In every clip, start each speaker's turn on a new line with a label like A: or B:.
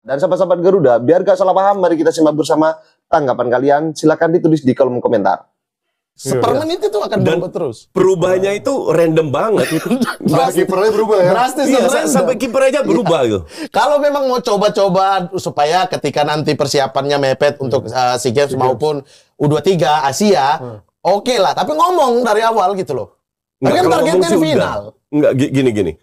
A: Dan sahabat-sahabat Garuda, biar gak salah paham, mari kita simak bersama tanggapan kalian. Silakan ditulis di kolom komentar.
B: Sepermenit itu akan berubah terus.
C: Perubahannya itu random banget.
D: Kipernya berubah ya.
B: Drastis
C: Iya,
B: random.
C: sampai kiper aja berubah gitu.
B: Kalau memang mau coba-coba supaya ketika nanti persiapannya mepet untuk SEA Games maupun U23 Asia, oke lah. Tapi ngomong dari awal gitu loh. Tapi kan targetnya di final.
C: Enggak, gini.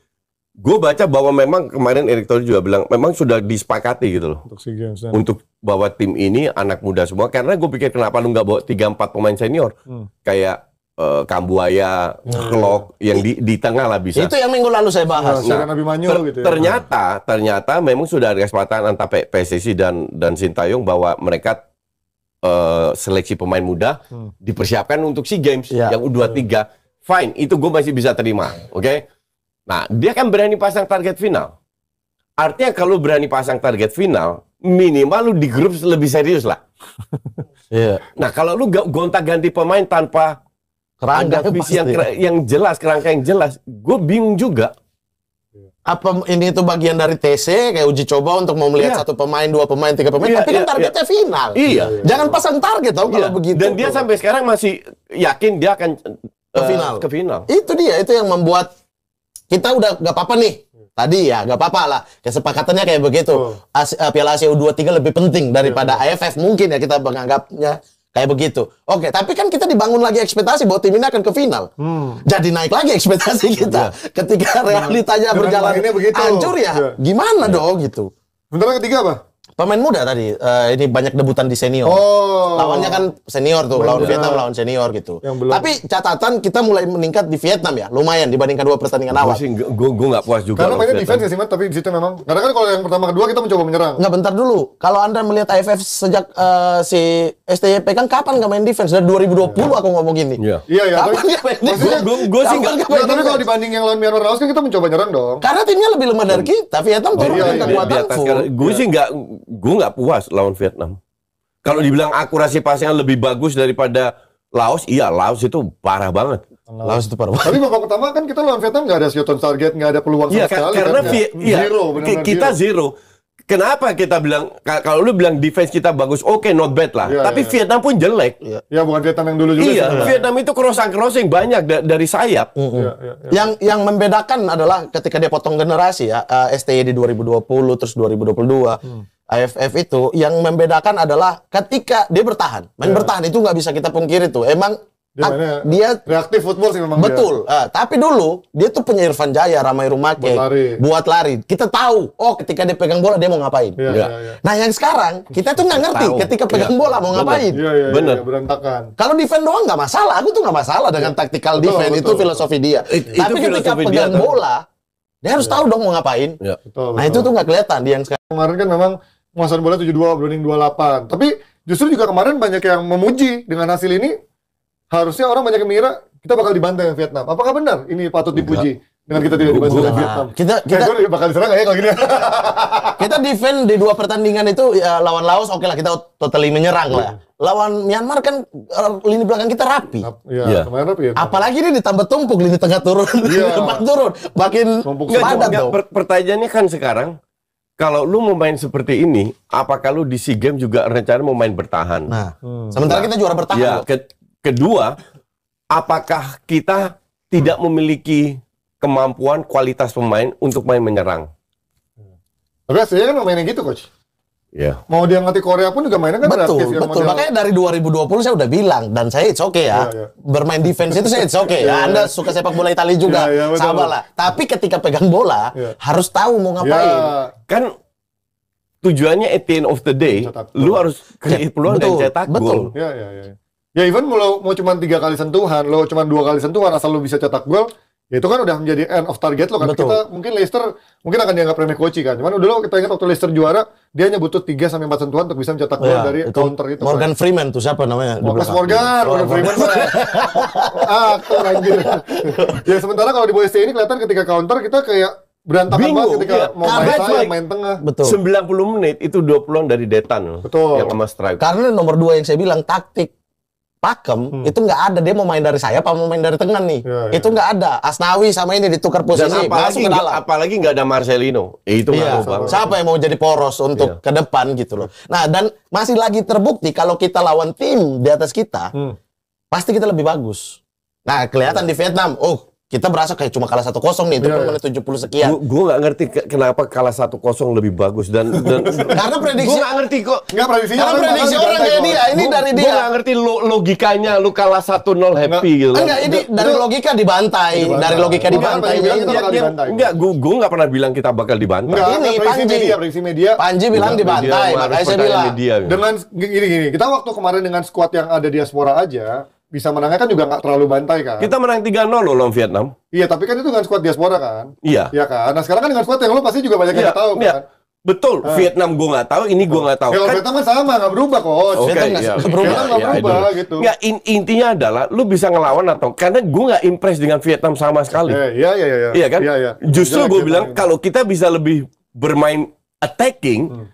C: Gue baca bahwa memang kemarin Erick Thohir juga bilang memang sudah disepakati gitu loh.
D: Untuk SEA Games.
C: Untuk bawa tim ini anak muda semua. Karena gue pikir kenapa lu nggak bawa 3-4 pemain senior. Kayak Kambuaya, Klok, yang di tengah lah bisa.
B: Itu yang minggu lalu saya bahas.
D: Nabi Manyo gitu ya.
C: Ternyata memang sudah ada kesempatan antara PSSI dan Sintayong bahwa mereka seleksi pemain muda dipersiapkan untuk SEA Games yang U23. Fine, itu gue masih bisa terima. Oke? Nah, dia kan berani pasang target final. Artinya kalau berani pasang target final, minimal lu di grup lebih serius lah. Nah, kalau lu gonta-ganti pemain tanpa ada visi yang jelas, kerangka yang jelas, gue bingung juga.
B: Apa ini itu bagian dari TC kayak uji coba untuk mau melihat satu pemain, dua pemain, tiga pemain, tapi kan targetnya final. Jangan pasang target dong kalau begitu.
C: Dan dia sampai sekarang masih yakin dia akan ke final.
B: Itu dia, itu yang membuat kita udah gak apa-apa nih. Tadi ya gak apa-apa lah. Kesepakatannya kayak begitu. Piala Asia U23 lebih penting daripada AFF. Mungkin ya kita menganggapnya kayak begitu. Oke, tapi kan kita dibangun lagi ekspektasi bahwa tim ini akan ke final. Jadi naik lagi ekspektasi kita. Ketika realitanya berjalan hancur ya, gimana dong gitu.
D: Sementara ketiga apa?
B: Pemain muda tadi, ini banyak debutan di senior. Lawannya kan senior tuh, lawan Vietnam, lawan senior gitu. Tapi catatan kita mulai meningkat di Vietnam ya, lumayan dibandingkan 2 pertandingan awal.
C: Gue nggak puas juga.
D: Karena mainnya defense ya sih, tapi di situ memang. Karena kan kalau yang pertama kedua kita mencoba menyerang.
B: Nggak, bentar dulu. Kalau Anda melihat AFF sejak si STYP kan kapan nggak main defense? Dari 2020 aku ngomong gini.
D: Iya.
B: Kapan nggak main defense?
C: Gue sih nggak.
D: Tapi kalau dibanding yang lawan Myanmar Laos kan kita mencoba nyerang dong.
B: Karena timnya lebih lemah dari kita. Vietnam turun dengan kekuatan full.
C: Gue sih nggak puas lawan Vietnam. Kalau dibilang akurasi passingnya lebih bagus daripada Laos, iya Laos itu parah banget.
B: Laos itu parah banget.
D: Tapi babak pertama kan kita lawan Vietnam nggak ada shot on target, nggak ada peluang sama sekali.
C: Karena
D: zero,
C: kita zero. Kenapa kita bilang kalau lu bilang defense kita bagus, oke, not bad lah. Tapi Vietnam pun jelek.
D: Ya bukan Vietnam yang dulu juga.
C: Iya, Vietnam itu crossing banyak dari sayap.
B: Yang membedakan adalah ketika dia potong generasi ya, STY di 2020 terus 2022. AFF itu yang membedakan adalah ketika dia bertahan. Main bertahan itu nggak bisa kita pungkiri tuh. Emang dia
D: reaktif football sih memang.
B: Betul. Tapi dulu dia tuh punya Irfan Jaya, Ramai Rumake buat lari. Kita tahu, ketika dia pegang bola dia mau ngapain. Nah, yang sekarang kita tuh nggak ngerti ketika pegang bola mau ngapain.
D: Bener. Berantakan.
B: Kalau defend doang nggak masalah. Aku tuh nggak masalah dengan tactical defense, itu filosofi dia. Tapi ketika pegang bola, dia harus tahu dong mau ngapain. Nah, itu tuh nggak kelihatan di yang sekarang.
D: Kemarin kan memang penguasaan bola 72 banding 28. Tapi justru juga kemarin banyak yang memuji dengan hasil ini. Harusnya orang banyak yang mengira kita bakal dibantai Vietnam. Apakah benar ini patut dipuji dengan kita tidak dibantai Vietnam?
B: Kita
D: bakal diserang nggak ya kalau gini?
B: Kita defend di 2 pertandingan itu ya, lawan Laos oke lah kita totally menyerang lah. Lawan Myanmar kan lini belakang kita rapi.
D: Iya, kemarin rapi ya.
B: Apalagi ini ditambah tumpuk lini tengah turun, depan turun, makin padat dong.
C: Pertanyaannya kan sekarang, kalau lu mau main seperti ini, apakah lu di SEA Games juga rencana mau main bertahan?
B: Nah, sementara kita juara bertahan.
C: Ya, kedua, apakah kita tidak memiliki kemampuan kualitas pemain untuk main menyerang?
D: Tapi hasilnya kan mainnya gitu, Coach.
C: Ya.
D: Mau dia ngelatih Korea pun juga mainnya kan
B: betul. Makanya dari 2020 saya udah bilang, dan saya it's okay ya. Bermain defense itu saya it's okay ya. Anda suka sepak bola Italia juga, sabarlah. Tapi ketika pegang bola, harus tahu mau ngapain.
C: Kan tujuannya at the end of the day, lu harus create peluang dan cetak gol.
D: Ya even mau cuma 3 kali sentuhan, lo cuma 2 kali sentuhan asal lo bisa cetak gol, ya itu kan udah menjadi end of target lo kan. Kita mungkin Leicester akan dianggap remeh koci kan. Cuman dulu kita ingat waktu Leicester juara, dia hanya butuh 3 sampai 4 sentuhan untuk bisa mencetak gol dari counter itu.
B: Morgan Freeman tuh siapa namanya?
D: Morgan Freeman. Anjir. Ya sementara kalau di BSC ini kelihatan ketika counter kita kayak berantakan banget ketika mau main tengah.
B: Betul.
C: 90 menit itu 2 peluang dari Detan.
D: Betul.
C: Yang sama strike.
B: Karena nomor 2 yang saya bilang taktik. Pakem itu nggak ada, dia mau main dari sayap apa mau main dari tengah nih. Itu nggak ada. Asnawi sama ini ditukar posisi.
C: Dan apalagi nggak ada Marcelino. Itu ngaruh banget.
B: Siapa yang mau jadi poros untuk ke depan gitu loh. Nah, dan masih lagi terbukti kalau kita lawan tim di atas kita, pasti kita lebih bagus. Nah, kelihatan di Vietnam, kita berasa kayak cuma kalah 1-0 nih, itu per menit 70 sekian.
C: Gue nggak ngerti kenapa kalah 1-0 lebih bagus dan
B: karena prediksi.
C: Gue nggak ngerti kok.
D: Nggak prediksi.
B: Karena prediksi orang kayak dia, ini dari dia.
C: Gue nggak ngerti logikanya, lu kalah 1-0 happy gitu.
B: Enggak, ini dari logika dibantai, dari logika dibantai.
C: Enggak, gue nggak pernah bilang kita bakal dibantai.
B: Ini
D: prediksi media.
B: Panji bilang dibantai, makanya saya bilang.
D: Dengan gini, kita waktu kemarin dengan skuad yang ada diaspora aja. Bisa menangnya kan juga nggak terlalu bantai kan.
C: Kita menang 3-0 loh lawan Vietnam.
D: Iya, tapi kan itu dengan skuad diaspora kan.
C: Iya.
D: Iya kan. Nah sekarang kan dengan skuad yang lu pasti juga banyak yang nggak tahu kan.
C: Betul. Vietnam gue nggak tahu, ini gue nggak tahu.
D: Kalau Vietnam kan sama, nggak berubah kok.
C: Vietnam
D: nggak berubah gitu.
C: Nggak, intinya adalah lu bisa ngelawan atau karena gue nggak impress dengan Vietnam sama sekali. Iya kan. Justru gue bilang kalau kita bisa lebih bermain attacking,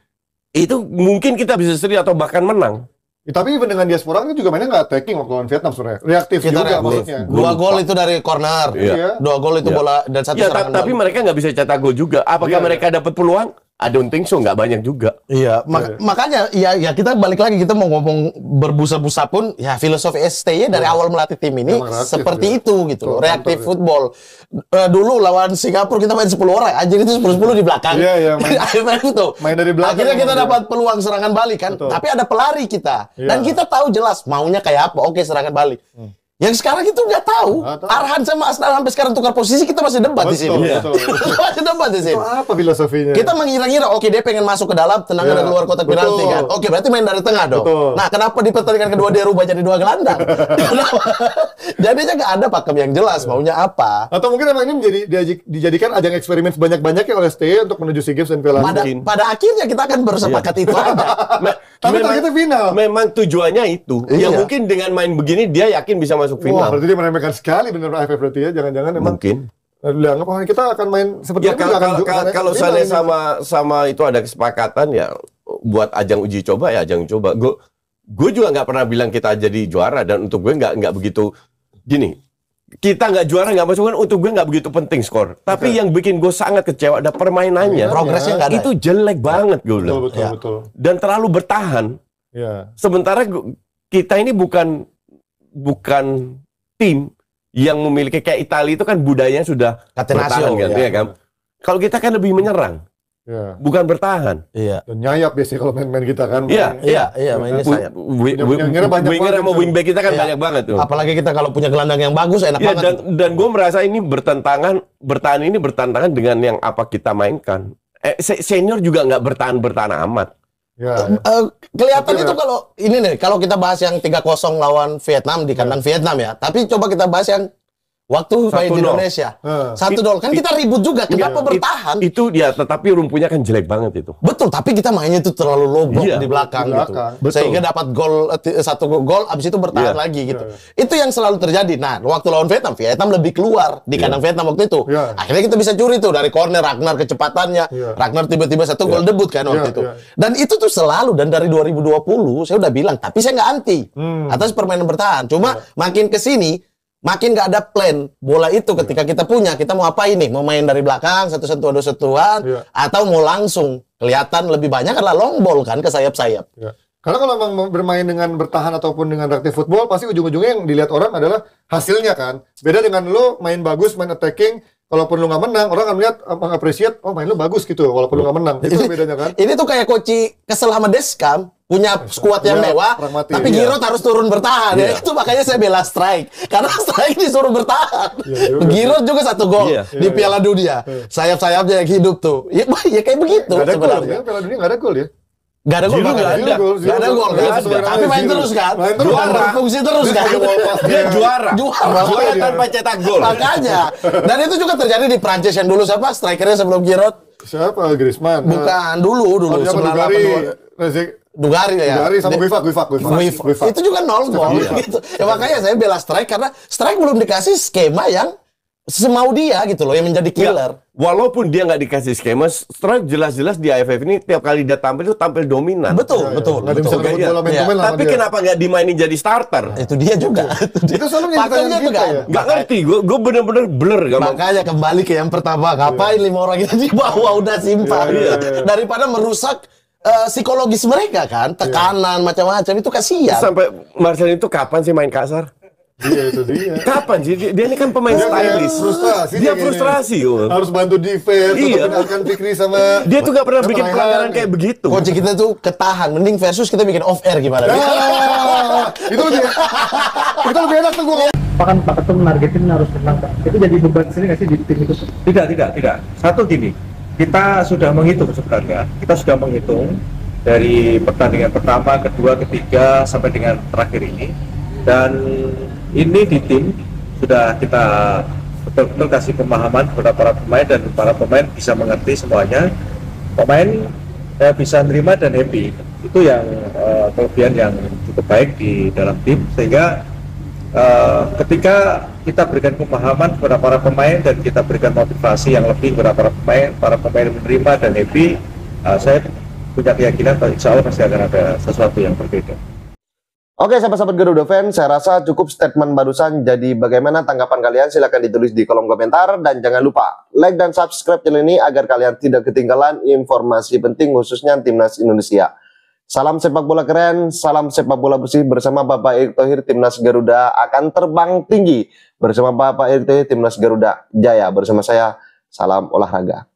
C: itu mungkin kita bisa seri atau bahkan menang.
D: Tapi even dengan diaspora kan juga mainnya nggak attacking waktu lawan Vietnam sebenarnya. Reaktif
B: kita
D: juga maksudnya.
B: 2 gol itu dari corner. 2 gol itu bola dan 1 serangan.
C: Tapi mereka nggak bisa cetak gol juga. Apakah mereka dapat peluang? I don't think so, nggak banyak juga.
B: Iya, makanya ya kita balik lagi, kita mau ngomong berbusa-busa pun ya filosofi STY dari awal melatih tim ini seperti itu gitu loh, reaktif football. Dulu lawan Singapura kita main 10 orang, anjir itu 10-10 di belakang.
D: Iya,
B: main dari belakang. Akhirnya kita dapat peluang serangan balik kan, tapi ada pelari kita. Dan kita tahu jelas maunya kayak apa. Oke, serangan balik. Yang sekarang itu nggak tahu. Arhan sama Asnan sampai sekarang tukar posisi, kita masih debat di sini. Masih debat di sini.
D: Itu apa filosofinya?
B: Kita mengira-ngira, oke dia pengen masuk ke dalam, tendangan dari luar kotak penalti kan. Oke, berarti main dari tengah dong. Nah, kenapa di pertandingan kedua dia rubah jadi 2 gelandang? Jadinya nggak ada pakem yang jelas maunya apa.
D: Atau mungkin emang ini dijadikan ajang eksperimen sebanyak-banyaknya oleh STY untuk menuju SEA Games dan Piala Asia.
B: Pada akhirnya kita akan bersepakat itu aja.
D: Tapi targetnya final.
C: Memang tujuannya itu. Ya mungkin dengan main begini dia yakin bisa masuk final.
D: Wah, berarti dia meremehkan sekali bener AFF berarti ya. Jangan-jangan emang
C: mungkin
D: dianggap kita akan main seperti itu.
C: Kalau saya sama itu ada kesepakatan ya buat ajang uji coba ya ajang coba. Gue juga nggak pernah bilang kita jadi juara dan untuk gue nggak begitu gini. Kita nggak juara nggak masuk kan untuk gue nggak begitu penting skor. Tapi yang bikin gue sangat kecewa ada permainannya.
B: Progresnya nggak ada.
C: Itu jelek banget gue bilang.
D: Betul.
C: Dan terlalu bertahan.
D: Ya.
C: Sementara kita ini bukan tim yang memiliki kayak Italia itu kan budayanya sudah bertahan kan, ya kan? Kalau kita kan lebih menyerang, bukan bertahan.
D: Iya. Dan nyayap biasanya kalau main-main kita kan.
B: Iya, mainnya sayap.
C: Winger sama wingback kita kan banyak banget tuh.
B: Apalagi kita kalau punya gelandang yang bagus, enak banget.
C: Dan gue merasa ini bertahan dengan yang apa kita mainkan. Senior juga nggak bertahan amat.
B: Kelihatan itu kalau ini nih, kalau kita bahas yang 3-0 lawan Vietnam di kandang Vietnam ya. Tapi coba kita bahas yang waktu main di Indonesia 1-0 kan kita ribut juga. Kenapa bertahan?
C: Itu dia, tetapi rumpunya kan jelek banget itu.
B: Betul, tapi kita mainnya itu terlalu low block di belakang gitu. Sehingga dapat gol 1 gol, abis itu bertahan lagi gitu. Itu yang selalu terjadi. Nah, waktu lawan Vietnam lebih keluar di kandang Vietnam waktu itu. Akhirnya kita bisa curi tuh dari corner, Ragnar kecepatannya. Ragnar tiba-tiba 1 gol debut kan waktu itu. Dan itu tuh selalu, dan dari 2020 saya udah bilang, tapi saya nggak anti atas permainan bertahan. Cuma makin kesini makin nggak ada plan bola itu ketika kita punya, kita mau apa ini? Mau main dari belakang, satu sentuhan, 2 sentuhan, atau mau langsung kelihatan lebih banyak adalah long ball kan ke sayap-sayap.
D: Karena kalau memang bermain dengan bertahan ataupun dengan reaktif football, pasti ujung-ujungnya yang dilihat orang adalah hasilnya kan. Beda dengan lo main bagus, main attacking, kalaupun lu nggak menang, orang akan melihat, mengapresiat, oh main lu bagus gitu, walaupun lu nggak menang. Itu bedanya kan. Ini
B: tuh kayak Koci kesel sama Deskam, punya skuad yang mewah, tapi Giroud harus turun bertahan. Ya, itu makanya saya bela Strike, karena Strike disuruh bertahan. Giroud juga 1 gol di Piala Dunia. Sayap-sayapnya yang hidup tuh. Ya kayak begitu sebenarnya.
D: Piala Dunia nggak ada gol ya?
B: Gak ada gol, gak ada gol. Tapi main terus kan? Berfungsi terus kan?
C: Dia juara tanpa cetak gol.
B: Makanya. Dan itu juga terjadi di Prancis yang dulu siapa strikernya sebelum Giroud?
D: Siapa? Griezmann.
B: Bukan, dulu. Dugari ya.
D: Dugari sama Guifa.
B: Itu juga 0 gol gitu. Ya makanya saya bela Strike karena Strike belum dikasih skema yang semau dia gitu loh yang menjadi killer.
C: Ya, walaupun dia nggak dikasih skema, strike jelas-jelas di AFF ini tiap kali dia tampil itu tampil dominan.
B: Betul, betul.
D: Nggak ada bisa rebut bola main-to-main lah sama
C: Tapi
D: dia.
C: kenapa nggak dimainin jadi starter?
B: Itu dia juga.
D: Itu selalu yang pertanyaan kita ya.
C: Nggak ngerti, gue bener-bener blur.
B: Makanya kembali ke yang pertama, ngapain 5 orang itu di bawah udah simpang. Daripada merusak psikologis mereka kan, tekanan macam-macam itu kasihan.
C: Sampai Marcel itu kapan sih main kasar?
D: Iya itu dia.
C: Kapan sih? Dia ini kan pemain stylish.
D: Frustrasi
C: Dia
D: kayaknya.
C: frustrasi.
D: Harus bantu defense,
C: Iya.
D: tutupin Arkan Fikri sama
C: Dia tuh gak pernah bikin
D: Raihan.
C: pelanggaran kayak begitu.
B: Coach kita tuh ketahan, mending versus kita bikin off air gimana?
D: Itu lebih enak tuh gua.
E: Pak Ketum menargetin harus menang, Pak. Itu jadi beban sendiri nggak sih di tim itu?
F: Tidak. Satu gini, kita sudah menghitung sebenarnya. Kita sudah menghitung dari pertandingan pertama, kedua, ketiga, sampai dengan terakhir ini. Dan ini di tim sudah kita betul-betul kasih pemahaman kepada para pemain dan para pemain bisa mengerti semuanya. Pemain bisa nerima dan happy. Itu yang kelebihan yang cukup baik di dalam tim, sehingga ketika kita berikan pemahaman kepada para pemain dan kita berikan motivasi yang lebih kepada para pemain menerima dan happy, saya punya keyakinan bahwa insya Allah pasti akan ada sesuatu yang berbeda.
A: Oke, sahabat-sahabat Garuda fans, saya rasa cukup statement barusan. Jadi bagaimana tanggapan kalian? Silahkan ditulis di kolom komentar. Dan jangan lupa like dan subscribe channel ini agar kalian tidak ketinggalan informasi penting khususnya Timnas Indonesia. Salam sepak bola keren, salam sepak bola bersih bersama Bapak Erick Thohir. Timnas Garuda akan terbang tinggi bersama Bapak Erick Thohir. Timnas Garuda Jaya bersama saya. Salam olahraga.